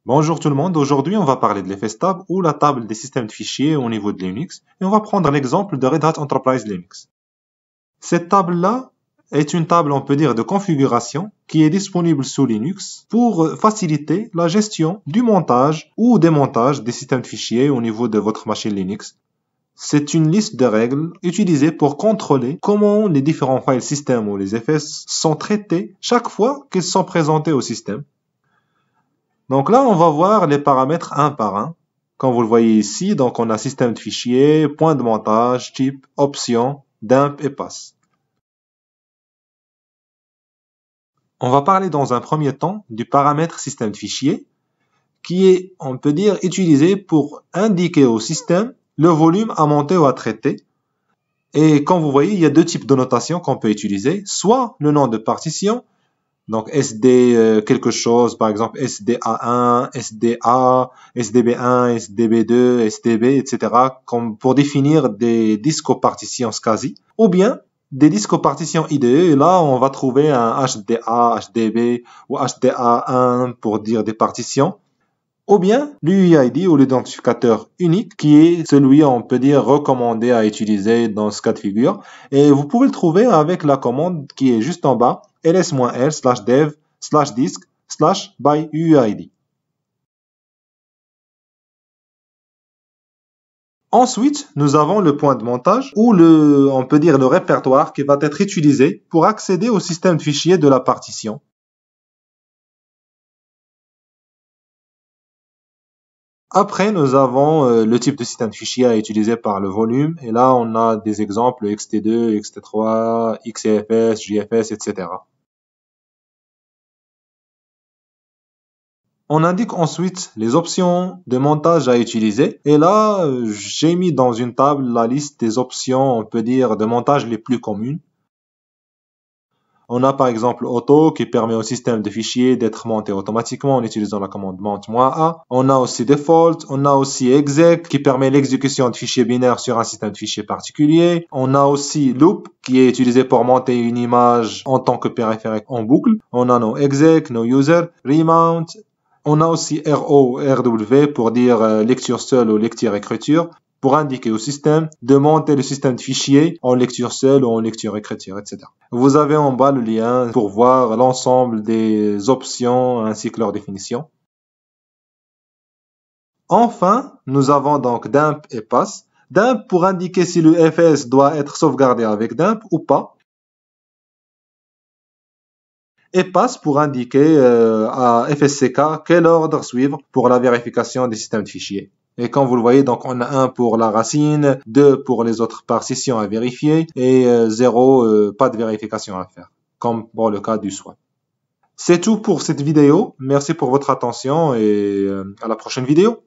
Bonjour tout le monde, aujourd'hui on va parler de l'effet stable ou la table des systèmes de fichiers au niveau de Linux et on va prendre un exemple de Red Hat Enterprise Linux. Cette table-là est une table, on peut dire, de configuration qui est disponible sous Linux pour faciliter la gestion du montage ou démontage des systèmes de fichiers au niveau de votre machine Linux. C'est une liste de règles utilisées pour contrôler comment les différents file systems ou les effets sont traités chaque fois qu'ils sont présentés au système. Donc là, on va voir les paramètres un par un. Comme vous le voyez ici, donc on a système de fichiers, point de montage, type, options, dump et pass. On va parler dans un premier temps du paramètre système de fichiers qui est, on peut dire, utilisé pour indiquer au système le volume à monter ou à traiter. Et comme vous voyez, il y a deux types de notation qu'on peut utiliser, soit le nom de partition, donc SD quelque chose, par exemple SDA1, SDA, SDB1, SDB2, SDB, etc. comme pour définir des disques aux partitions SCSI, ou bien des disques aux partitions IDE. Et là, on va trouver un HDA, HDB ou HDA1 pour dire des partitions. Ou bien l'UID ou l'identificateur unique qui est celui, on peut dire, recommandé à utiliser dans ce cas de figure. Et vous pouvez le trouver avec la commande qui est juste en bas, ls-l/dev/disk/by-UID. Ensuite, nous avons le point de montage ou on peut dire le répertoire qui va être utilisé pour accéder au système de fichiers de la partition. Après, nous avons le type de système de fichier à utiliser par le volume. Et là, on a des exemples XT2, XT3, XFS, JFS, etc. On indique ensuite les options de montage à utiliser. Et là, j'ai mis dans une table la liste des options, on peut dire, de montage les plus communes. On a par exemple Auto qui permet au système de fichiers d'être monté automatiquement en utilisant la commande mount-a. On a aussi Default, on a aussi Exec qui permet l'exécution de fichiers binaires sur un système de fichiers particulier. On a aussi Loop qui est utilisé pour monter une image en tant que périphérique en boucle. On a nos Exec, nos User, Remount. On a aussi RO, RW pour dire lecture seule ou lecture-écriture, pour indiquer au système de monter le système de fichiers en lecture seule ou en lecture-écriture, etc. Vous avez en bas le lien pour voir l'ensemble des options ainsi que leur définition. Enfin, nous avons donc dump et pass. Dump pour indiquer si le FS doit être sauvegardé avec dump ou pas. Et pass pour indiquer à FSCK quel ordre suivre pour la vérification des systèmes de fichiers. Et comme vous le voyez, donc on a 1 pour la racine, 2 pour les autres partitions à vérifier et 0, pas de vérification à faire, comme pour le cas du swap. C'est tout pour cette vidéo. Merci pour votre attention et à la prochaine vidéo.